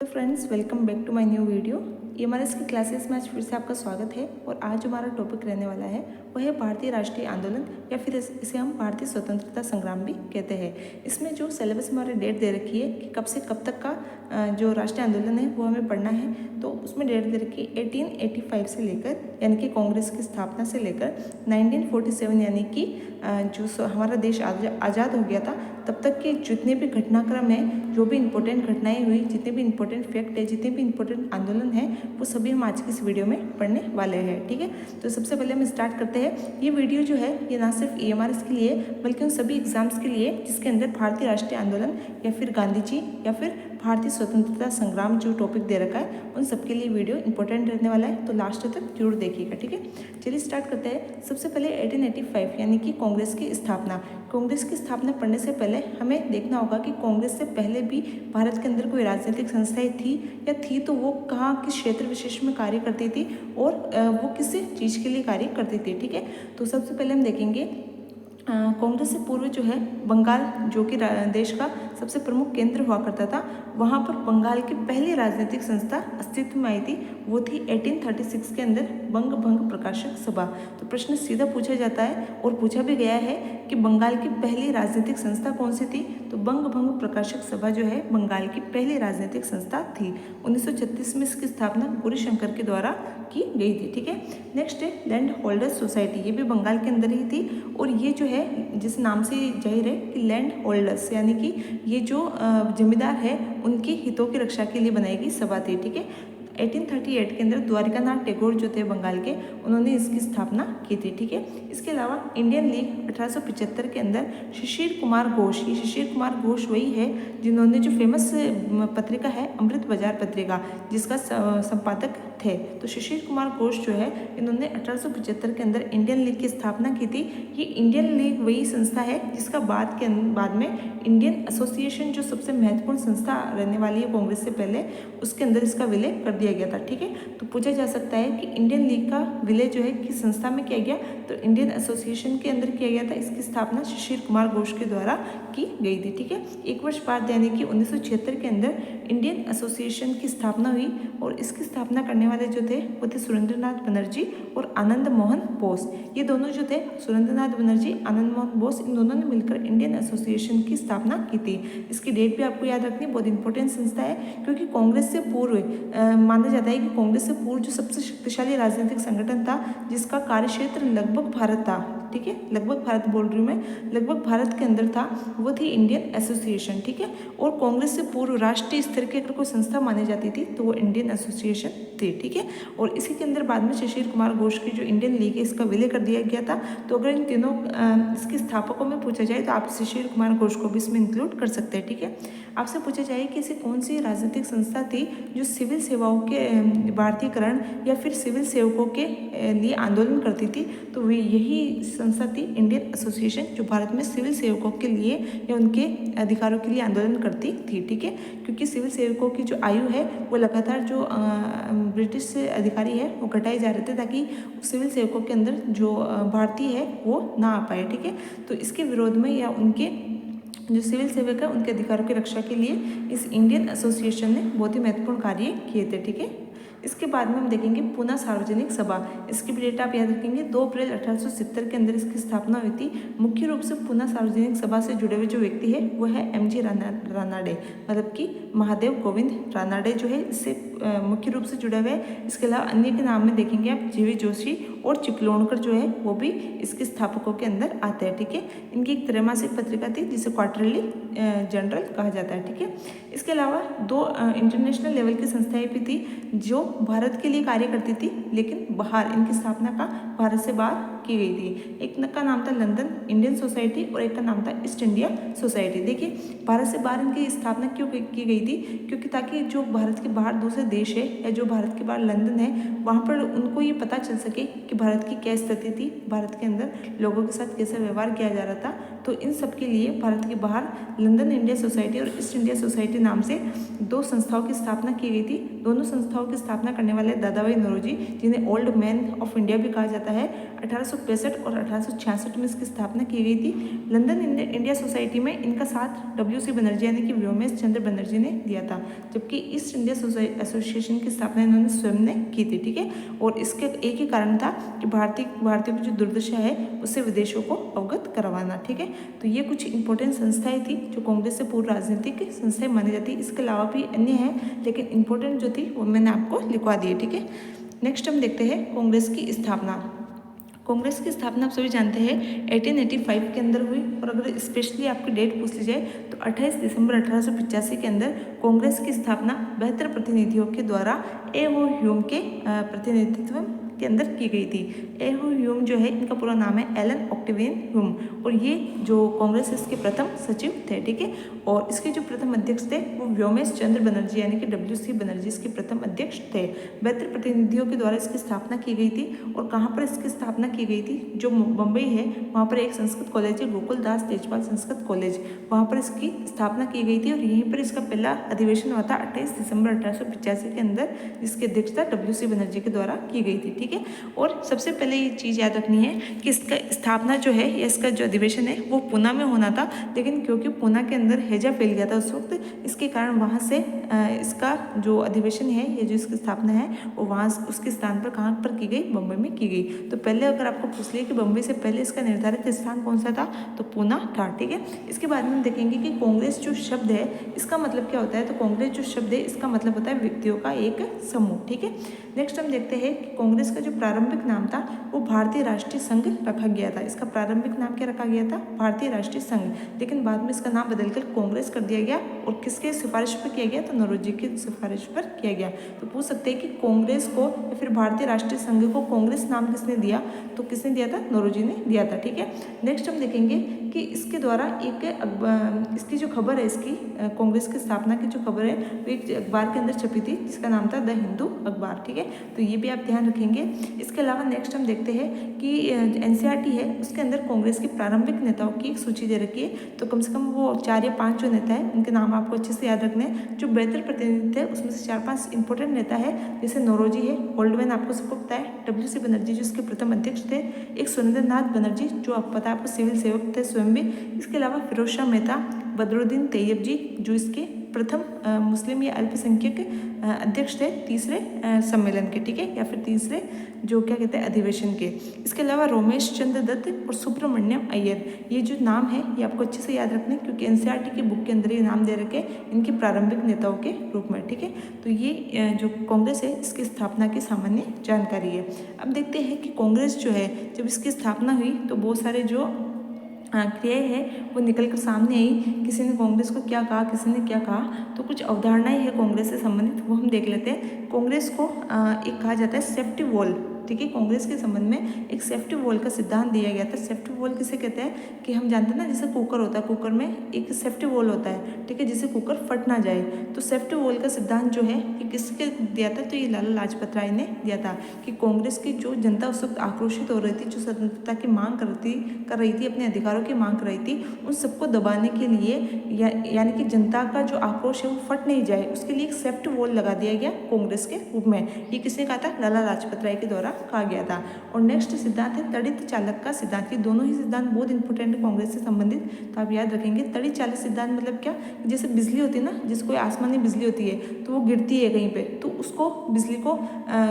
तो friends, welcome back to my new video. EMRS की classes में आज फिर से आपका स्वागत है। और आज जो हमारा टॉपिक रहने वाला है वह है भारतीय राष्ट्रीय आंदोलन, या फिर इसे हम भारतीय स्वतंत्रता संग्राम भी कहते हैं। इसमें जो सिलेबस में हमारी डेट दे रखी है कि कब से कब तक का जो राष्ट्रीय आंदोलन है वो हमें पढ़ना है, तो उसमें डेट दे रखी है 1885 से लेकर, यानी कि कांग्रेस की स्थापना से लेकर 1947, यानी कि जो हमारा देश आज़ाद हो गया था तब तक के जितने भी घटनाक्रम हैं, जो भी इंपॉर्टेंट घटनाएं हुई, जितने भी इंपॉर्टेंट फैक्ट है, जितने भी इंपॉर्टेंट आंदोलन है, वो सभी हम आज की इस वीडियो में पढ़ने वाले हैं। ठीक है, तो सबसे पहले हम स्टार्ट करते हैं। ये वीडियो जो है ये ना सिर्फ EMRS के लिए बल्कि उन सभी एग्जाम्स के लिए जिसके अंदर भारतीय राष्ट्रीय आंदोलन या फिर गांधी जी या फिर भारतीय स्वतंत्रता संग्राम जो टॉपिक दे रखा है उन सबके लिए वीडियो इंपॉर्टेंट रहने वाला है, तो लास्ट तक जरूर देखिएगा। ठीक है, चलिए स्टार्ट करते हैं। सबसे पहले 1885 यानी कि कांग्रेस की स्थापना। कांग्रेस की स्थापना पढ़ने से पहले हमें देखना होगा कि कांग्रेस से पहले भी भारत के अंदर कोई राजनीतिक संस्थाएं थी, या थी तो वो कहाँ किस क्षेत्र विशेष में कार्य करती थी और वो किस चीज़ के लिए कार्य करती थी। ठीक है, तो सबसे पहले हम देखेंगे कांग्रेस से पूर्व जो है बंगाल, जो कि देश का सबसे प्रमुख केंद्र हुआ करता था, वहाँ पर बंगाल की पहली राजनीतिक संस्था अस्तित्व में आई थी। वो थी 1836 के अंदर बंग भंग प्रकाशक सभा। तो प्रश्न सीधा पूछा जाता है और पूछा भी गया है कि बंगाल की पहली राजनीतिक संस्था कौन सी थी, तो बंग भंग प्रकाशक सभा जो है बंगाल की पहली राजनीतिक संस्था थी। 1936 में इसकी स्थापना गौरीशंकर के द्वारा की गई थी। ठीक है, नेक्स्ट है लैंड होल्डर्स सोसाइटी। ये भी बंगाल के अंदर ही थी, और ये जो है जिस नाम से जाहिर है कि लैंड होल्डर्स, यानी कि ये जो जमींदार है उनके हितों की रक्षा के लिए बनाई गई सभा थी। ठीक है, 1838 के अंदर द्वारिकानाथ टैगोर जो थे बंगाल के, उन्होंने इसकी स्थापना की थी। ठीक है, इसके अलावा इंडियन लीग 1875 के अंदर शिशिर कुमार घोष, ये शिशिर कुमार घोष वही है जिन्होंने जो फेमस पत्रिका है अमृत बाजार पत्रिका, जिसका संपादक थे। तो शिशिर कुमार घोष जो है इन्होंने 1875 के अंदर इंडियन लीग की स्थापना की थी। ये इंडियन लीग वही संस्था है जिसका बाद में इंडियन एसोसिएशन, जो सबसे महत्वपूर्ण संस्था रहने वाली है कांग्रेस से पहले, उसके अंदर इसका विलय कर दिया गया था। ठीक है, तो पूछा जा सकता है कि इंडियन लीग का विलय जो है किस संस्था में किया गया, तो इंडियन एसोसिएशन के अंदर किया गया था। इसकी स्थापना शिशिर कुमार घोष के द्वारा की गई थी। ठीक है, एक वर्ष बाद यानी कि 1976 के अंदर इंडियन एसोसिएशन की स्थापना हुई, और इसकी स्थापना करने वाले जो थे वो थे सुरेंद्रनाथ बनर्जी और आनंद मोहन बोस। ये दोनों जो थे सुरेंद्रनाथ बनर्जी, आनंद मोहन बोस, इन दोनों ने मिलकर इंडियन एसोसिएशन की स्थापना की थी। इसकी डेट भी आपको याद रखनी, बहुत इंपॉर्टेंट संस्था है, क्योंकि कांग्रेस से पूर्व माना जाता है कि कांग्रेस से पूर्व जो सबसे शक्तिशाली राजनीतिक संगठन था जिसका कार्यक्षेत्र लगभग भारत था, ठीक है, लगभग भारत बोल रही हूँ मैं, लगभग भारत के अंदर था, वो थी इंडियन एसोसिएशन। ठीक है, और कांग्रेस से पूर्व राष्ट्रीय स्तर की अगर कोई संस्था मानी जाती थी तो वो इंडियन एसोसिएशन थी। ठीक है, और इसी के अंदर बाद में शिशिर कुमार घोष की जो इंडियन लीग है इसका विलय कर दिया गया था। तो अगर इन तीनों इसके स्थापकों में पूछा जाए तो आप शिशिर कुमार घोष को भी इसमें इंक्लूड कर सकते हैं। ठीक है, आपसे पूछा जाए कि ऐसी कौन सी राजनीतिक संस्था थी जो सिविल सेवाओं के भारतीयकरण या फिर सिविल सेवकों के लिए आंदोलन करती थी, तो वे यही संस्था थी इंडियन एसोसिएशन, जो भारत में सिविल सेवकों के लिए या उनके अधिकारों के लिए आंदोलन करती थी। ठीक है, क्योंकि सिविल सेवकों की जो आयु है वो लगातार जो ब्रिटिश अधिकारी है वो घटाए जा रहे थे, ताकि सिविल सेवकों के अंदर जो भारतीय है वो ना आ पाए। ठीक है, तो इसके विरोध में या उनके जो सिविल सेवक है उनके अधिकारों की रक्षा के लिए इस इंडियन एसोसिएशन ने बहुत ही महत्वपूर्ण कार्य किए थे। ठीक है, इसके बाद में हम देखेंगे पुनः सार्वजनिक सभा। इसकी भी डेट आप याद रखेंगे, 2 अप्रैल 1870 के अंदर इसकी स्थापना हुई थी। मुख्य रूप से पुनः सार्वजनिक सभा से जुड़े हुए जो व्यक्ति है वो है MG रानाडे, मतलब कि महादेव गोविंद रानाडे जो है इससे मुख्य रूप से जुड़े हुए हैं। इसके अलावा अन्य के नाम में देखेंगे आप जीवी जोशी और चिपलोणकर जो है वो भी इसके स्थापकों के अंदर आते हैं। ठीक है, इनकी एक त्रैमासिक पत्रिका थी जिसे क्वार्टरली जर्नल कहा जाता है। ठीक है, इसके अलावा 2 इंटरनेशनल लेवल की संस्थाएं भी थी जो भारत के लिए कार्य करती थी, लेकिन बाहर इनकी स्थापना का भारत से बाहर की गई थी। एक का नाम था लंदन इंडियन सोसाइटी और एक का नाम था ईस्ट इंडिया सोसाइटी। देखिए, भारत से बाहर इनकी स्थापना क्यों की गई थी, क्योंकि ताकि जो भारत के बाहर दूसरे देश है या जो भारत के बाहर लंदन है वहाँ पर उनको ये पता चल सके कि भारत की क्या स्थिति थी, भारत के अंदर लोगों के साथ कैसा व्यवहार किया जा रहा था, तो इन सब के लिए भारत के बाहर लंदन इंडिया सोसाइटी और ईस्ट इंडिया सोसाइटी नाम से 2 संस्थाओं की स्थापना की गई थी। दोनों संस्थाओं की स्थापना करने वाले दादाभाई नौरोजी, जिन्हें ओल्ड मैन ऑफ इंडिया भी कहा जाता है, 1865 और 1866 में इसकी स्थापना की गई थी। लंदन इंडिया सोसाइटी में इनका साथ WC बनर्जी यानी कि व्योमेश चंद्र बनर्जी ने दिया था, जबकि ईस्ट इंडिया एसोसिएशन की स्थापना इन्होंने स्वयं ने की थी। ठीक है, और इसके एक ही कारण था कि भारतीयों की जो दुर्दशा है उससे विदेशों को अवगत करवाना। ठीक है, तो ये कुछ इंपॉर्टेंट संस्थाएं थी जो कांग्रेस से पूर्व राजनीतिक संस्थाएं मानी जाती है। इसके अलावा भी अन्य हैं, लेकिन इंपॉर्टेंट जो थी वो मैंने आपको लिखवा दी है। ठीक है, नेक्स्ट हम देखते हैं कांग्रेस की स्थापना। कांग्रेस की स्थापना आप सभी जानते हैं 1885 के अंदर हुई, और अगर स्पेशली आपकी डेट पूछ ली जाए तो 28 दिसंबर 1885 के अंदर कांग्रेस की स्थापना 72 प्रतिनिधियों के द्वारा A.O. ह्यूम के प्रतिनिधित्व के अंदर की गई थी। A.O. ह्यूम जो है, इनका पूरा नाम है एलन ऑक्टेवियन ह्यूम, और ये जो कांग्रेस इसके प्रथम सचिव थे। ठीक है, और इसके जो प्रथम अध्यक्ष थे वो व्योमेश चंद्र बनर्जी यानी कि WC बनर्जी इसके प्रथम अध्यक्ष थे। 72 प्रतिनिधियों के द्वारा इसकी स्थापना की गई थी। और कहाँ पर इसकी स्थापना की गई थी? जो मुंबई है वहाँ पर एक संस्कृत कॉलेज है, गोकुल दास तेजपाल संस्कृत कॉलेज, वहाँ पर इसकी स्थापना की गई थी। और यहीं पर इसका पहला अधिवेशन हुआ था 28 दिसंबर 1885 के अंदर, जिसकी अध्यक्षता WC बनर्जी के द्वारा की गई थी। ठीक है, और सबसे पहले ये चीज़ याद रखनी है कि इसका स्थापना जो है या इसका जो अधिवेशन है वो पूना में होना था, लेकिन क्योंकि पूना के अंदर हैजा फैल गया था उस वक्त, इसके कारण वहाँ से इसका जो अधिवेशन है या जो इसकी स्थापना है वो वहाँ उसके स्थान पर कहाँ पर की गई? बम्बई में की गई। तो पहले अगर आपको पूछ लिया कि बम्बई से पहले इसका निर्धारित स्थान कौन सा था, तो पूना था। ठीक है, इसके बाद में हम देखेंगे कि कांग्रेस जो शब्द है इसका मतलब क्या होता है। तो कांग्रेस जो शब्द है इसका मतलब होता है व्यक्तियों का एक समूह। ठीक है, नेक्स्ट हम देखते हैं कि कांग्रेस का जो प्रारंभिक नाम था वो भारतीय राष्ट्रीय संघ रखा गया था। इसका प्रारंभिक नाम क्या रखा गया था? भारतीय राष्ट्रीय संघ, लेकिन बाद में इसका नाम बदलकर कांग्रेस कर दिया गया। और किसके सिफारिश पर किया गया? तो नौरोजी की सिफारिश पर किया गया। तो पूछ सकते हैं कि कांग्रेस को या फिर भारतीय राष्ट्रीय संघ को कांग्रेस नाम किसने दिया? तो किसने दिया था? नौरोजी ने दिया था। ठीक है, नेक्स्ट हम देखेंगे कि इसके द्वारा इसकी जो खबर है, इसकी कांग्रेस की स्थापना की जो खबर है वो एक अखबार के अंदर छपी थी जिसका नाम था द हिंदू अखबार। ठीक है, तो ये भी आप ध्यान रखेंगे। इसके अलावा नेक्स्ट हम देखते हैं कि NCERT है उसके अंदर कांग्रेस के प्रारंभिक नेताओं की एक सूची दे रखी है। तो कम से कम वो 4 या 5 जो नेता है उनके नाम आपको अच्छे से याद रखने हैं। जो 72 प्रतिनिधि थे उसमें से 4-5 इंपॉर्टेंट नेता है, जैसे नौरोजी है, ओल्डमैन आपको सबको पता है, WC बनर्जी जो इसके प्रथम अध्यक्ष थे, एक सुरेंद्रनाथ बनर्जी जो आपको पता है आपको सिविल सेवक थे स्वयं भी। इसके अलावा फिरोज शाह मेहता, बदरुद्दीन तैयब जी जो इसके प्रथम मुस्लिम या अल्पसंख्यक अध्यक्ष थे तीसरे सम्मेलन के। ठीक है, या फिर तीसरे जो क्या कहते हैं अधिवेशन के। इसके अलावा रोमेश चंद्र दत्त और सुब्रमण्यम अय्यर, ये जो नाम है ये आपको अच्छे से याद रखने, क्योंकि NCERT की बुक के अंदर ये नाम दे रखे इनके प्रारंभिक नेताओं के रूप में। ठीक है, तो ये जो कांग्रेस है इसकी स्थापना की सामान्य जानकारी है। अब देखते हैं कि कांग्रेस जो है जब इसकी स्थापना हुई तो बहुत सारे जो क्रियाएं है वो निकल कर सामने आई। किसी ने कांग्रेस को क्या कहा, किसी ने क्या कहा, तो कुछ अवधारणाएं है कांग्रेस से संबंधित, वो हम देख लेते हैं। कांग्रेस को एक कहा जाता है सेफ्टी वॉल। ठीक है, कांग्रेस के संबंध में एक सेफ्टी वॉल का सिद्धांत दिया गया था। सेफ्टी वॉल किसे कहते हैं कि हम जानते हैं ना, जैसे कुकर होता है, कुकर में एक सेफ्टी वॉल होता है। ठीक है, जिससे कुकर फट ना जाए। तो सेफ्टी वॉल का सिद्धांत जो है ये किसके दिया था? तो ये लाला लाजपत राय ने दिया था कि कांग्रेस की जो जनता उस वक्त आक्रोशित हो रही थी, जो स्वतंत्रता की मांग कर रही थी, अपने अधिकारों की मांग कर रही थी, उन सबको दबाने के लिए यानी कि जनता का जो आक्रोश है वो फट नहीं जाए, उसके लिए एक सेफ्टी वॉल लगा दिया गया कांग्रेस के रूप में। ये किसने कहा था? लाला लाजपत राय के द्वारा कहा गया था। और नेक्स्ट सिद्धांत है तड़ित चालक का सिद्धांत। ये दोनों ही सिद्धांत बहुत इंपॉर्टेंट है कांग्रेस से संबंधित, तो आप याद रखेंगे। तड़ित चालक सिद्धांत मतलब क्या? जैसे बिजली होती है ना, जिसको आसमानी बिजली होती है तो वो गिरती है कहीं पे, तो उसको बिजली को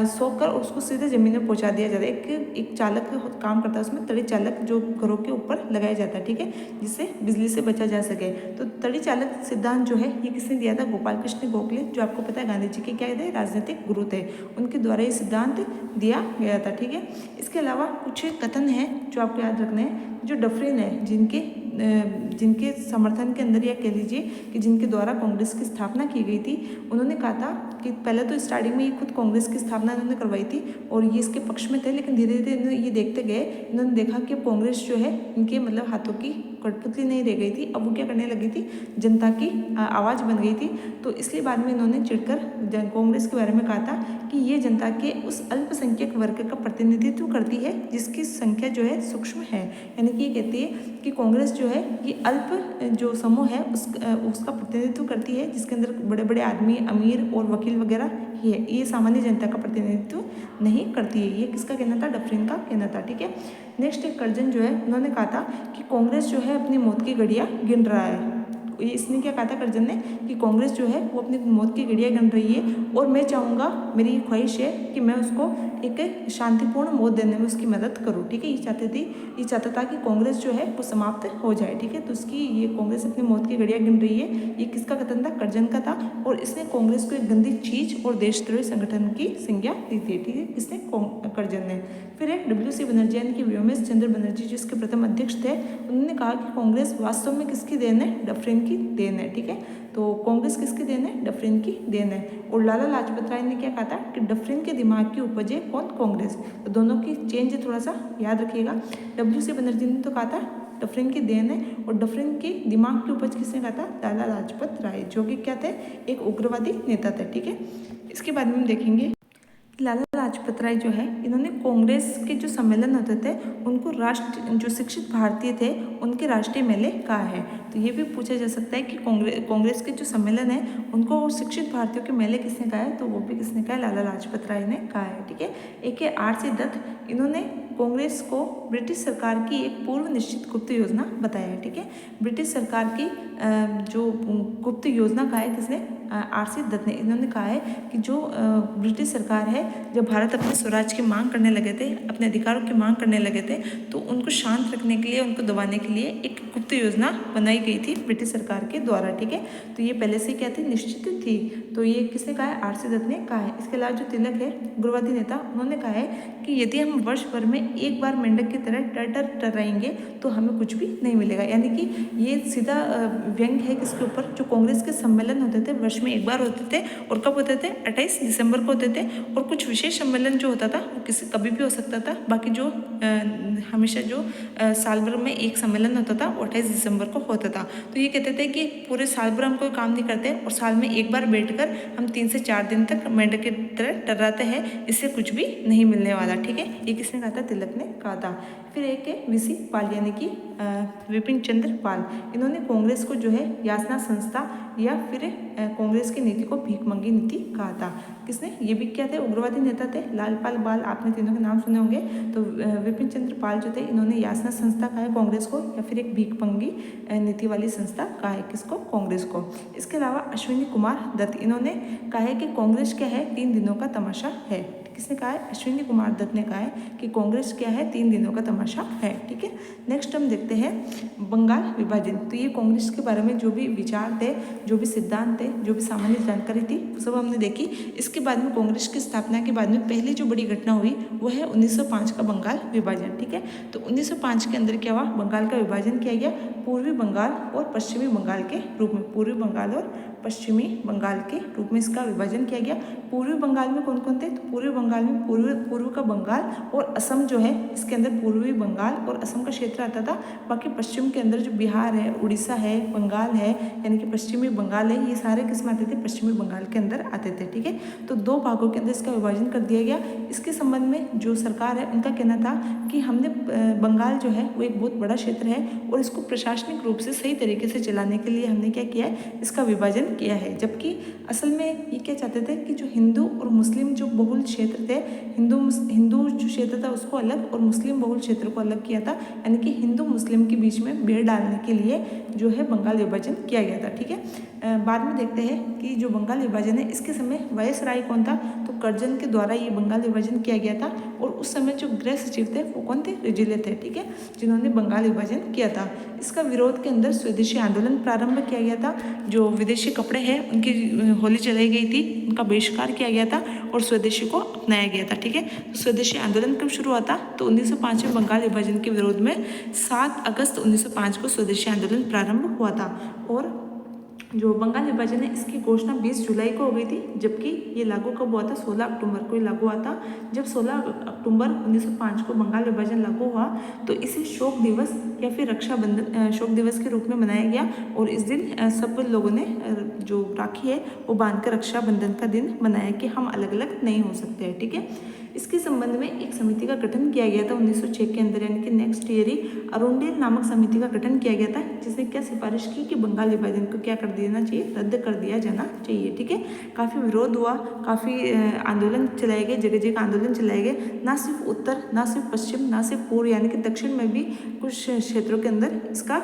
सोख कर उसको सीधे जमीन में पहुंचा दिया जाता है। एक चालक काम करता है उसमें, तड़ित चालक जो घरों के ऊपर लगाया जाता है। ठीक है, जिससे बिजली से बचा जा सके। तो तड़ित चालक सिद्धांत जो है ये किसने दिया था? गोपाल कृष्ण गोखले, जो आपको पता है गांधी जी के क्या थे? राजनीतिक गुरु थे। उनके द्वारा ये सिद्धांत दिया गया था। ठीक है, इसके अलावा कुछ कथन है जो आपको याद रखने हैं। जो डफरिन है, जिनके समर्थन के अंदर, या कह लीजिए कि जिनके द्वारा कांग्रेस की स्थापना की गई थी, उन्होंने कहा था कि पहले तो स्टार्टिंग में ये खुद कांग्रेस की स्थापना इन्होंने करवाई थी और ये इसके पक्ष में थे, लेकिन धीरे धीरे ये देखते गए, इन्होंने देखा कि कांग्रेस जो है इनके मतलब हाथों की कठपुतली नहीं रह गई थी, अब वो क्या करने लगी थी, जनता की आवाज़ बन गई थी। तो इसलिए बाद में इन्होंने चिढ़कर कांग्रेस के बारे में कहा था कि ये जनता के उस अल्पसंख्यक वर्ग का प्रतिनिधित्व करती है जिसकी संख्या जो है सूक्ष्म है। यानी कि ये कहती है कि कांग्रेस जो है ये अल्प जो समूह है उसका प्रतिनिधित्व करती है, जिसके अंदर बड़े बड़े आदमी, अमीर और वकील वगैरह ही है। ये सामान्य जनता का प्रतिनिधित्व नहीं करती है। ये किसका कहना था, डफरिन का कहना था। ठीक है, नेक्स्ट एक कर्जन जो है उन्होंने कहा था कि कांग्रेस जो है अपनी मौत की घड़ियाँ गिन रहा है। ये इसने क्या कहा था कर्जन ने कि कांग्रेस जो है वो अपनी मौत की घड़ियाँ गिन रही है और मैं चाहूँगा, मेरी ख्वाहिश है कि मैं उसको एक शांतिपूर्ण मौत देने में उसकी मदद करूँ। ठीक है, ये चाहता था कि कांग्रेस जो है वो समाप्त हो जाए। ठीक है, तो उसकी ये कांग्रेस अपनी मौत की घड़ियाँ गिन रही है, ये किसका कथन था, कर्जन का था। और इसने कांग्रेस को एक गंदी चीज और देशद्रोही संगठन की संज्ञा दी थी। ठीक है, किसने, कर्जन ने। फिर है WC बनर्जी यानी कि व्योमेश चंद्र बनर्जी जो इसके प्रथम अध्यक्ष थे, उन्होंने कहा कि कांग्रेस वास्तव में किसकी देन है, डफरिन की देन है। ठीक है, तो कांग्रेस किसकी देन है, डफरिन की देन है। और लाला लाजपत राय ने क्या कहा था कि डफरिन के दिमाग की उपज है कौन, कांग्रेस। तो दोनों की चेंज थोड़ा सा याद रखिएगा। WC बनर्जी ने तो कहा था डफरिन की देन है, और डफरिन के दिमाग की उपज किसने कहा था, लाला लाजपत राय, जो कि क्या थे, एक उग्रवादी नेता थे। ठीक है, इसके बाद में हम देखेंगे लाला लाजपत राय जो है, इन्होंने कांग्रेस के जो सम्मेलन होते थे उनको जो शिक्षित भारतीय थे उनके राष्ट्रीय मेले कहा है। तो ये भी पूछा जा सकता है कि कांग्रेस के जो सम्मेलन है उनको शिक्षित भारतीयों के मेले किसने कहा है, तो वो भी किसने कहा है, लाला लाजपत राय ने कहा है। ठीक है, एक है RC दत्त, इन्होंने कांग्रेस को ब्रिटिश सरकार की एक पूर्व निश्चित गुप्त योजना बताया है। ठीक है, ब्रिटिश सरकार की जो गुप्त योजना कहा है किसने, RC दत्त ने। इन्होंने कहा है कि जो ब्रिटिश सरकार है, जब भारत अपने स्वराज की मांग करने लगे थे, अपने अधिकारों की मांग करने लगे थे, तो उनको शांत रखने के लिए, उनको दबाने के लिए एक गुप्त योजना बनाई गई थी ब्रिटिश सरकार के द्वारा। ठीक है, तो ये पहले से क्या थी, निश्चित थी। तो ये किसने कहा है, RC दत्त ने कहा है। इसके अलावा जो तिलक है, उग्रवादी नेता, उन्होंने कहा है कि यदि हम वर्ष भर में एक बार मेंढक की तरह टर्राएंगे तो हमें कुछ भी नहीं मिलेगा। यानी कि ये सीधा व्यंग है किसके ऊपर, जो कांग्रेस के सम्मेलन होते थे वर्ष में एक बार होते थे, और कब होते थे, 28 दिसंबर को होते थे। और कुछ विशेष सम्मेलन जो होता था वो कभी भी हो सकता था, बाकी जो हमेशा जो साल भर में एक सम्मेलन होता था वो 28 दिसंबर को होता था। तो ये कहते थे कि पूरे साल भर हम कोई काम नहीं करते और साल में एक बार बैठकर हम 3 से 4 दिन तक मेंढक की तरह टर्राते हैं, इससे कुछ भी नहीं मिलने वाला। ठीक है, ये किसने कहा था, तिलक ने कहा था। फिर एक है VC पाल यानी कि विपिन चंद्र पाल, इन्होंने कांग्रेस को जो है याचना संस्था या फिर कांग्रेस की नीति को भीखमंगी नीति कहा था। किसने, ये भी क्या थे, उग्रवादी नेता थे। लालपाल बाल, आपने तीनों के नाम सुने होंगे। तो विपिन चंद्र पाल जो थे, इन्होंने याचना संस्था कहा है कांग्रेस को, या फिर एक भीखमंगी नीति वाली संस्था कहा है किसको, कांग्रेस को। इसके अलावा अश्विनी कुमार दत्त, इन्होंने कहा है कि कांग्रेस क्या है, 3 दिनों का तमाशा है। किसने कहा है, अश्विनी कुमार दत्त ने कहा है कि कांग्रेस क्या है, 3 दिनों का तमाशा है। ठीक है, नेक्स्ट हम देखते हैं बंगाल विभाजन। तो ये कांग्रेस के बारे में जो भी विचार थे, जो भी सिद्धांत थे, जो भी सामान्य जानकारी थी, वो सब हमने देखी। इसके बाद में कांग्रेस की स्थापना के बाद में पहली जो बड़ी घटना हुई वो है 1905 का बंगाल विभाजन। ठीक है, तो 1905 के अंदर क्या हुआ, बंगाल का विभाजन किया गया पूर्वी बंगाल और पश्चिमी बंगाल के रूप में। पूर्वी बंगाल और पश्चिमी बंगाल के रूप में इसका विभाजन किया गया। पूर्वी बंगाल में कौन कौन थे, तो पूर्वी बंगाल में पूर्व का बंगाल और असम जो है, इसके अंदर पूर्वी बंगाल और असम का क्षेत्र आता था। बाकी पश्चिम के अंदर जो बिहार है, उड़ीसा है, बंगाल है, यानी कि पश्चिमी बंगाल है, ये सारे किस में आते थे, पश्चिमी बंगाल के अंदर आते थे। ठीक है, तो 2 भागों के अंदर इसका विभाजन कर दिया गया। इसके संबंध में जो सरकार है उनका कहना था कि हमने बंगाल जो है वो एक बहुत बड़ा क्षेत्र है और इसको प्रशासनिक रूप से सही तरीके से चलाने के लिए हमने क्या किया है, इसका विभाजन किया है। जबकि असल में ये क्या चाहते थे कि जो हिंदू और मुस्लिम जो बहुल क्षेत्र थे, हिंदू जो क्षेत्र था उसको अलग और मुस्लिम बहुल क्षेत्र को अलग किया था। यानी कि हिंदू मुस्लिम के बीच में भेड़ डालने के लिए जो है बंगाल विभाजन किया गया था। ठीक है, बाद में देखते हैं कि जो बंगाल विभाजन है इसके समय वायसराय कौन था, तो कर्जन के द्वारा ये बंगाल विभाजन किया गया था। और उस समय जो गृह सचिव थे वो कौन थे, रिजिले थे। ठीक है, जिन्होंने बंगाल विभाजन किया था। इसका विरोध के अंदर स्वदेशी आंदोलन प्रारंभ किया गया था। जो विदेशी कपड़े हैं उनकी होली चलाई गई थी, उनका बहिष्कार किया गया था और स्वदेशी को अपनाया गया था। ठीक है, तो स्वदेशी आंदोलन कब शुरू हुआ था, तो 1905 में बंगाल विभाजन के विरोध में 7 अगस्त 1905 को स्वदेशी आंदोलन प्रारंभ हुआ था। और जो बंगाल विभाजन है इसकी घोषणा 20 जुलाई को हो गई थी, जबकि ये लागू कब हुआ था, 16 अक्टूबर को ये लागू हुआ था। जब 16 अक्टूबर 1905 को बंगाल विभाजन लागू हुआ तो इसे शोक दिवस या फिर रक्षाबंधन शोक दिवस के रूप में मनाया गया और इस दिन सब लोगों ने जो राखी है वो बांध कर रक्षाबंधन का दिन मनाया कि हम अलग अलग नहीं हो सकते हैं। ठीक है, इसके संबंध में एक समिति का गठन किया गया था 1906 के अंदर, यानी कि नेक्स्ट ईयर ही अरुंडेल नामक समिति का गठन किया गया था, जिसने क्या सिफारिश की कि बंगाल विभाजन को क्या कर देना चाहिए, रद्द कर दिया जाना चाहिए। ठीक है, काफ़ी विरोध हुआ, काफ़ी आंदोलन चलाए गए, जगह जगह आंदोलन चलाए गए, ना सिर्फ उत्तर, ना सिर्फ पश्चिम, ना सिर्फ पूर्व, यानी कि दक्षिण में भी कुछ क्षेत्रों के अंदर इसका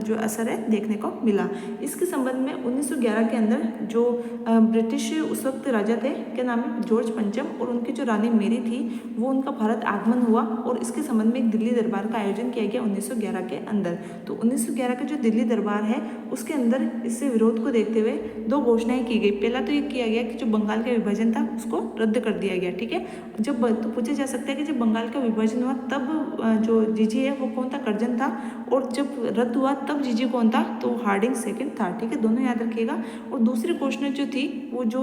जो असर है देखने को मिला। इसके संबंध में 1911 के अंदर जो ब्रिटिश उस वक्त राजा थे, क्या नाम है, जॉर्ज पंचम, और उनकी जो रानी मेरी थी, वो उनका भारत आगमन हुआ और इसके संबंध में एक दिल्ली दरबार का आयोजन किया गया 1911 के अंदर। तो 1911 का जो दिल्ली दरबार है उसके अंदर इससे विरोध को देखते हुए दो घोषणाएं की गई। पहला तो ये किया गया कि जो बंगाल का विभाजन था उसको रद्द कर दिया गया। ठीक है, जब तो पूछा जा सकता है कि जब बंगाल का विभाजन हुआ तब जो जीजी है वो कौन था, कर्जन था, और जब रद्द हुआ तब जीजी कौन था, तो हार्डिंग सेकंड था। ठीक है, दोनों याद रखिएगा। और दूसरी घोषणा जो थी वो जो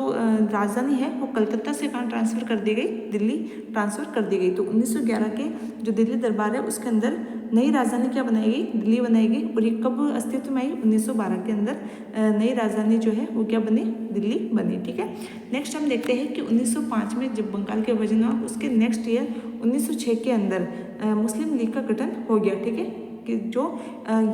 राजधानी है वो कलकत्ता से कहाँ ट्रांसफर कर दी गई, दिल्ली ट्रांसफर कर दी गई। तो 1911 के जो दिल्ली दरबार है उसके अंदर नई राजधानी क्या बनाई गई, दिल्ली बनाई गई। और ये कब अस्तित्व में आई, 1912 के अंदर नई राजधानी जो है वो क्या बनी, दिल्ली बनी। ठीक है, नेक्स्ट हम देखते हैं कि 1905 में जब बंगाल के विभाजन हुआ उसके नेक्स्ट ईयर 1906 के अंदर मुस्लिम लीग का गठन हो गया। ठीक है, कि जो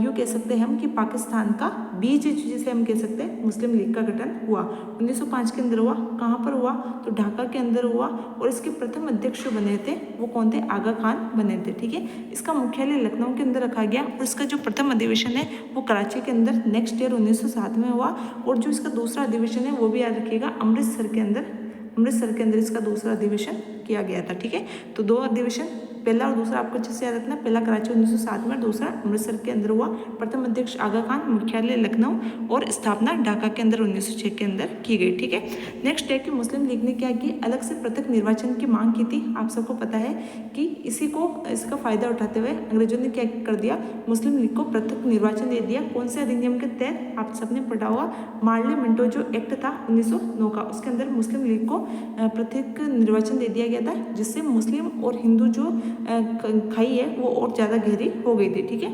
यूँ कह सकते हैं हम कि पाकिस्तान का बीज जिसे हम कह सकते हैं, मुस्लिम लीग का गठन हुआ 1905 के अंदर हुआ। कहाँ पर हुआ, तो ढाका के अंदर हुआ। और इसके प्रथम अध्यक्ष जो बने थे वो कौन थे, आगा खान बने थे। ठीक है, इसका मुख्यालय लखनऊ के अंदर रखा गया और इसका जो प्रथम अधिवेशन है वो कराची के अंदर नेक्स्ट ईयर 1907 में हुआ। और जो इसका दूसरा अधिवेशन है वो भी याद रखिएगा, अमृतसर के अंदर इसका दूसरा अधिवेशन किया गया था। ठीक है, तो दो अधिवेशन, पहला और दूसरा आपको अच्छे से याद रखना, पहला कराची 1907 में, दूसरा अमृतसर के अंदर हुआ। प्रथम अध्यक्ष आगा खान, मुख्यालय लखनऊ, और स्थापना ढाका के अंदर 1906 के अंदर की गई। ठीक है, नेक्स्ट है कि मुस्लिम लीग ने क्या की, अलग से पृथक निर्वाचन की मांग की थी। आप सबको पता है कि इसका फायदा उठाते हुए अंग्रेजों ने क्या कर दिया, मुस्लिम लीग को पृथक निर्वाचन दे दिया। कौन से अधिनियम के तहत, आप सबने पढ़ा होगा, मार्ले मिंटो जो एक्ट था 1909 का, उसके अंदर मुस्लिम लीग को पृथक निर्वाचन दे दिया गया था, जिससे मुस्लिम और हिंदू जो खाई है वो और ज़्यादा गहरी हो गई थी। ठीक है,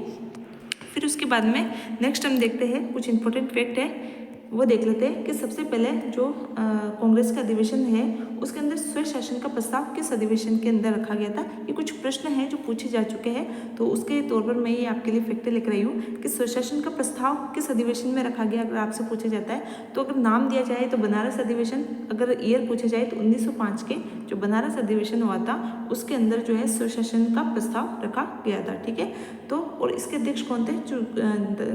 फिर उसके बाद में नेक्स्ट हम देखते हैं कुछ इंपॉर्टेंट फैक्ट है वो देख लेते हैं कि सबसे पहले जो कांग्रेस का अधिवेशन है उसके अंदर स्वशासन का प्रस्ताव किस अधिवेशन के अंदर रखा गया था। ये कुछ प्रश्न हैं जो पूछे जा चुके हैं, तो उसके तौर पर मैं ये आपके लिए फैक्ट लिख रही हूँ कि स्वशासन का प्रस्ताव किस अधिवेशन में रखा गया। अगर आपसे पूछा जाता है तो अगर नाम दिया जाए तो बनारस अधिवेशन, अगर ईयर पूछा जाए तो 1905 के जो बनारस अधिवेशन हुआ था उसके अंदर जो है स्वशासन का प्रस्ताव रखा गया था। ठीक है, तो और इसके अध्यक्ष कौन थे, जो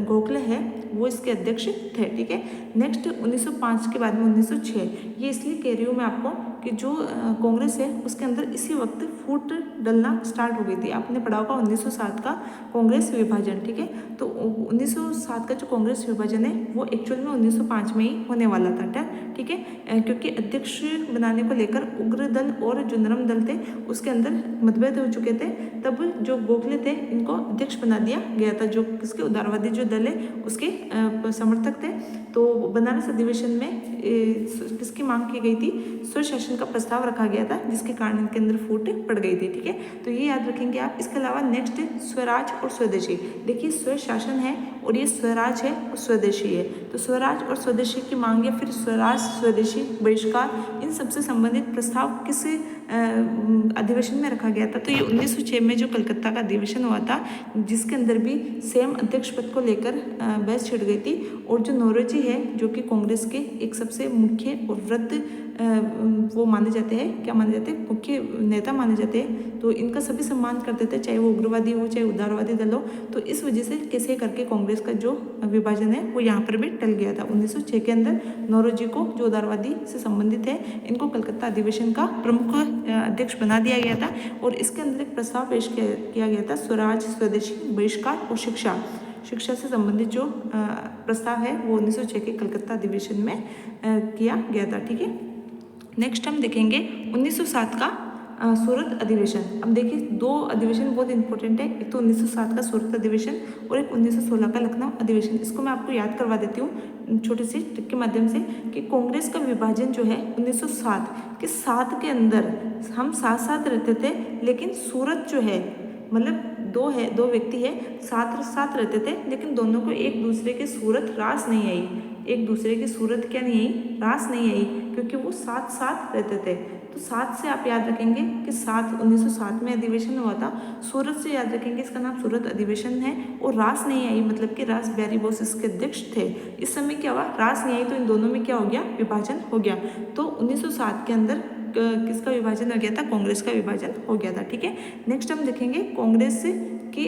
गोखले है वो इसके अध्यक्ष थे। ठीक है, नेक्स्ट 1905 के बाद में 1906, ये इसलिए कह रही हूँ मैं आपको कि जो कांग्रेस है उसके अंदर इसी वक्त फूट डलना स्टार्ट हो गई थी। आपने पढ़ा होगा 1907 का कांग्रेस विभाजन। ठीक है, तो 1907 का जो कांग्रेस विभाजन है वो एक्चुअल में 1905 में ही होने वाला था। ठीक है, क्योंकि अध्यक्ष बनाने को लेकर उग्र दल और जो नरम दल थे उसके अंदर मतभेद हो चुके थे, तब जो गोखले थे इनको अध्यक्ष बना दिया गया था, जो किसके उदारवादी जो दल है उसके समर्थक थे। तो बनारस अधिवेशन में किसकी मांग की गई थी, स्वशासन का प्रस्ताव रखा गया था, जिसके कारण इनके अंदर फूट पड़ गई थी। ठीक है, तो ये याद रखेंगे आप। इसके अलावा नेक्स्ट स्वराज और स्वदेशी। देखिए, स्वशासन है और ये स्वराज है और स्वदेशी है। तो स्वराज और स्वदेशी की मांग या फिर स्वराज स्वदेशी बहिष्कार, इन सबसे संबंधित प्रस्ताव किस अधिवेशन में रखा गया था, तो ये 1906 में जो कलकत्ता का अधिवेशन हुआ था, जिसके अंदर भी सेम अध्यक्ष पद को लेकर बहस छिड़ गई थी। और जो नौरोजी है जो कि कांग्रेस के एक सबसे मुख्य और वृद्ध वो माने जाते हैं, क्या माने जाते हैं, मुख्य नेता माने जाते हैं, तो इनका सभी सम्मान करते थे, चाहे वो उग्रवादी हो चाहे उदारवादी दल हो। तो इस वजह से कैसे करके कांग्रेस का जो विभाजन है वो यहाँ पर भी टल गया था। 1906 के अंदर नौरोजी को, जो उदारवादी से संबंधित है, इनको कलकत्ता अधिवेशन का प्रमुख अध्यक्ष बना दिया गया था। और इसके अंदर एक प्रस्ताव पेश किया गया था, स्वराज, स्वदेशी, बहिष्कार और शिक्षा से संबंधित जो प्रस्ताव है वो 1906 के कलकत्ता अधिवेशन में किया गया था। ठीक है, नेक्स्ट हम देखेंगे 1907 का सूरत अधिवेशन। अब देखिए, दो अधिवेशन बहुत इंपॉर्टेंट है, एक तो 1907 का सूरत अधिवेशन और एक 1916 का लखनऊ अधिवेशन। इसको मैं आपको याद करवा देती हूँ छोटे से ट्रिक के माध्यम से कि कांग्रेस का विभाजन जो है 1907 के 7 के अंदर हम साथ साथ रहते थे, लेकिन सूरत जो है मतलब दो व्यक्ति है, साथ साथ रहते थे, लेकिन दोनों को एक दूसरे की सूरत रास नहीं आई। एक दूसरे की सूरत क्या नहीं आई? रास नहीं आई, क्योंकि वो साथ साथ रहते थे। तो साथ से आप याद रखेंगे कि 1907 में अधिवेशन हुआ था। सूरत से याद रखेंगे, इसका नाम सूरत अधिवेशन है। और रास नहीं आई मतलब कि रास बिहारी बोस इसके अध्यक्ष थे। इस समय क्या हुआ? रास नहीं आई, तो इन दोनों में क्या हो गया? विभाजन हो गया। तो 1907 के अंदर किसका विभाजन हो गया था? कांग्रेस का विभाजन हो गया था। ठीक है, नेक्स्ट हम देखेंगे कांग्रेस कि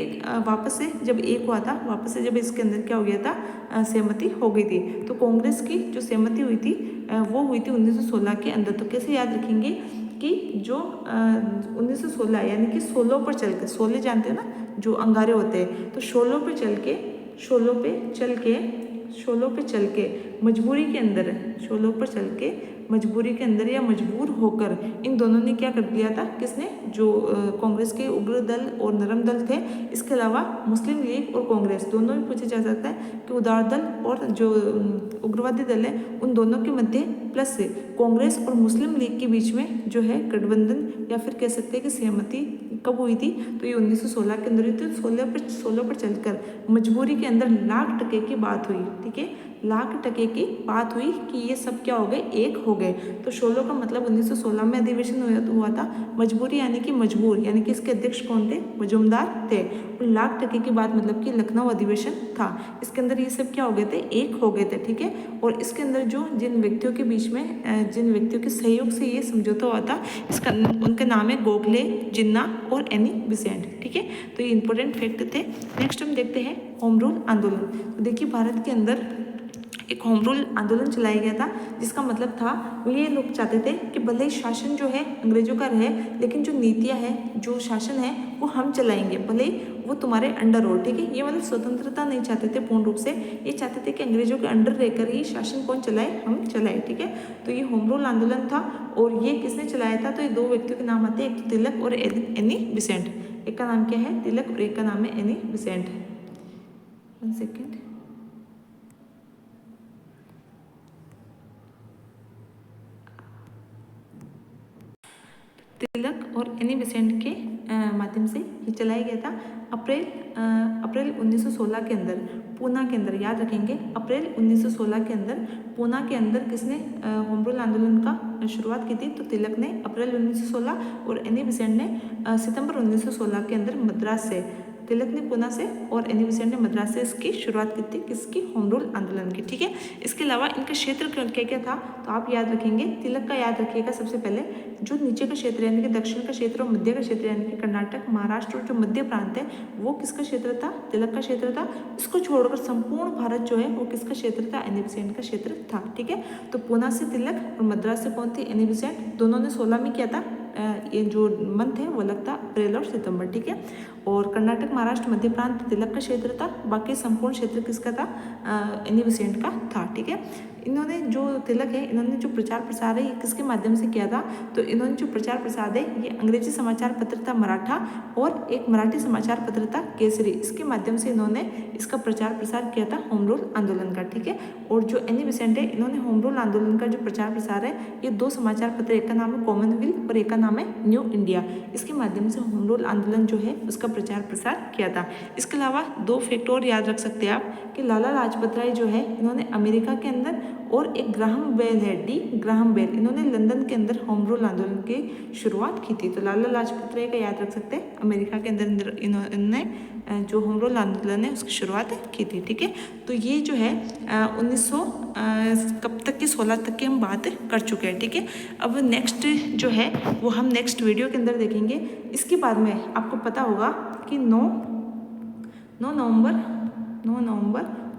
वापस से जब एक हुआ था, वापस से जब इसके अंदर क्या हो गया था? सहमति हो गई थी। तो कांग्रेस की जो सहमति हुई थी वो हुई थी 1916 के अंदर। तो कैसे याद रखेंगे कि जो 1916 यानी कि 16 पर चल के, 16 जानते हैं ना जो अंगारे होते हैं, तो 16 पे चल के मजबूरी के अंदर, 16 पर चल के मजबूरी के अंदर या मजबूर होकर इन दोनों ने क्या कर दिया था? किसने? जो कांग्रेस के उग्र दल और नरम दल थे, इसके अलावा मुस्लिम लीग और कांग्रेस दोनों भी पूछा जा सकता है कि उदार दल और जो उग्रवादी दल है उन दोनों के मध्य प्लस कांग्रेस और मुस्लिम लीग के बीच में जो है गठबंधन या फिर कह सकते हैं कि सहमति कब हुई थी? तो ये 1916 के अंदर हुई थी। 16 पर चलकर मजबूरी के अंदर लाख टके की बात हुई। ठीक है, लाख टके की बात हुई कि ये सब क्या हो गए? एक हो गए। तो 16 का मतलब 1916 में अधिवेशन हुआ था। मजबूरी यानी कि मजबूर, यानी कि इसके अध्यक्ष कौन थे? मजूमदार थे। और लाख टके की बात मतलब कि लखनऊ अधिवेशन था। इसके अंदर ये सब क्या हो गए थे? एक हो गए थे। ठीक है, और इसके अंदर जो जिन व्यक्तियों के बीच में जिन व्यक्तियों के सहयोग से ये समझौता हुआ था, इसका उनके नाम है गोखले, जिन्ना और एनी बेसेंट। ठीक है, तो ये इंपॉर्टेंट फैक्ट थे। नेक्स्ट हम देखते हैं होम रूल आंदोलन। तो देखिए भारत के अंदर एक होम रूल आंदोलन चलाया गया था, जिसका मतलब था ये लोग चाहते थे कि भले ही शासन जो है अंग्रेजों का रहे, लेकिन जो नीतियाँ हैं, जो शासन है वो हम चलाएंगे, भले ही वो तुम्हारे अंडर हो। ठीक है, ये मतलब स्वतंत्रता नहीं चाहते थे पूर्ण रूप से, ये चाहते थे कि अंग्रेजों के अंडर रहकर ही शासन कौन चलाए? हम चलाए। ठीक है, तो ये होम रूल आंदोलन था। और ये किसने चलाया था? तो ये दो व्यक्तियों के नाम आते हैं, एक तो तिलक और एनी बेसेंट। एक का नाम क्या है? तिलक, और एक का नाम है एनी बेसेंट। 1 सेकेंड। तिलक और एनी बेसेंट के माध्यम से ये चलाया गया था। अप्रैल 1916 के अंदर पूना के अंदर, याद रखेंगे, अप्रैल 1916 के अंदर पूना के अंदर किसने होम रूल आंदोलन का शुरुआत की थी? तो तिलक ने अप्रैल 1916 और एनी बेसेंट ने सितंबर 1916 के अंदर मद्रास से, तिलक ने पूना से और एनी बेसेंट ने मद्रास से इसकी शुरुआत की थी, किसकी? होम रूल आंदोलन की। ठीक है, इसके अलावा इनका क्षेत्र क्या क्या था? तो आप याद रखेंगे, तिलक का याद रखिएगा सबसे पहले, जो नीचे का क्षेत्र यानी कि दक्षिण का क्षेत्र और मध्य का क्षेत्र यानी कि कर्नाटक, महाराष्ट्र और जो मध्य प्रांत है वो किसका क्षेत्र था? तिलक का क्षेत्र था। इसको छोड़कर संपूर्ण भारत जो है वो किसका क्षेत्र था? एनी बेसेंट का क्षेत्र था। ठीक है, तो पूना से तिलक और मद्रास से कौन थी? Annie Besant. दोनों ने 16 में किया था। ये जो मंथ है वो लगता अप्रैल और सितंबर। ठीक है, और कर्नाटक, महाराष्ट्र, मध्य प्रांत तिलक का क्षेत्र था, बाकी संपूर्ण क्षेत्र किसका था? एनी बेसेंट का था। ठीक है, इन्होंने जो तिलक है, इन्होंने जो प्रचार प्रसार है ये किसके माध्यम से किया था? तो इन्होंने जो प्रचार प्रसार है ये अंग्रेजी समाचार पत्र था मराठा और एक मराठी समाचार पत्र था केसरी, इसके माध्यम से इन्होंने इसका प्रचार प्रसार किया था होम रूल आंदोलन का। ठीक है, और जो एनी बेसेंट है इन्होंने होम रूल आंदोलन का जो प्रचार प्रसार है ये 2 समाचार पत्र, एक का नाम है कॉमनवेल्थ और एक का नाम है न्यू इंडिया, इसके माध्यम से होम रूल आंदोलन जो है उसका प्रचार प्रसार किया था। इसके अलावा 2 फैक्ट और याद रख सकते हैं आप कि लाला लाजपत राय जो है इन्होंने अमेरिका के अंदर, और एक ग्राहम बेल है, डी ग्राहम बेल, इन्होंने लंदन के अंदर होम रूल आंदोलन की शुरुआत की थी। तो लाला लाजपत राय का याद रख सकते हैं, अमेरिका के अंदर इन्होंने जो होम रूल आंदोलन है उसकी शुरुआत की थी। ठीक है, तो ये जो है 1900 कब तक की 16 तक की हम बात कर चुके हैं। ठीक है, अब नेक्स्ट जो है वो हम नेक्स्ट वीडियो के अंदर देखेंगे। इसके बाद में आपको पता होगा कि 9 नवंबर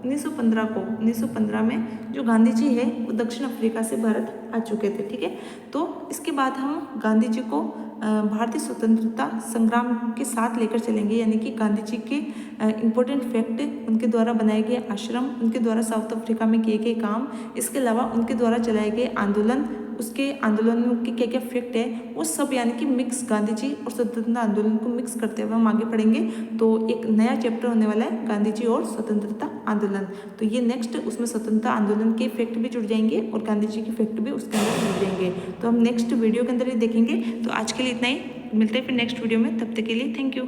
1915 में जो गांधी जी है वो दक्षिण अफ्रीका से भारत आ चुके थे। ठीक है, तो इसके बाद हम गांधी जी को भारतीय स्वतंत्रता संग्राम के साथ लेकर चलेंगे, यानी कि गांधी जी के इम्पोर्टेंट फैक्ट, उनके द्वारा बनाए गए आश्रम, उनके द्वारा साउथ अफ्रीका में किए गए काम, इसके अलावा उनके द्वारा चलाए गए आंदोलन, उसके आंदोलनों के क्या क्या फैक्ट है वो सब, यानी कि मिक्स गांधी जी और स्वतंत्रता आंदोलन को मिक्स करते हुए हम आगे पढ़ेंगे। तो एक नया चैप्टर होने वाला है गांधी जी और स्वतंत्रता आंदोलन। तो ये नेक्स्ट उसमें स्वतंत्रता आंदोलन के फैक्ट भी जुड़ जाएंगे और गांधी जी के फैक्ट भी उसके अंदर जुड़ जाएंगे। तो हम नेक्स्ट वीडियो के अंदर ही देखेंगे। तो आज के लिए इतना ही, मिलते हैं फिर नेक्स्ट वीडियो में, तब तक के लिए थैंक यू।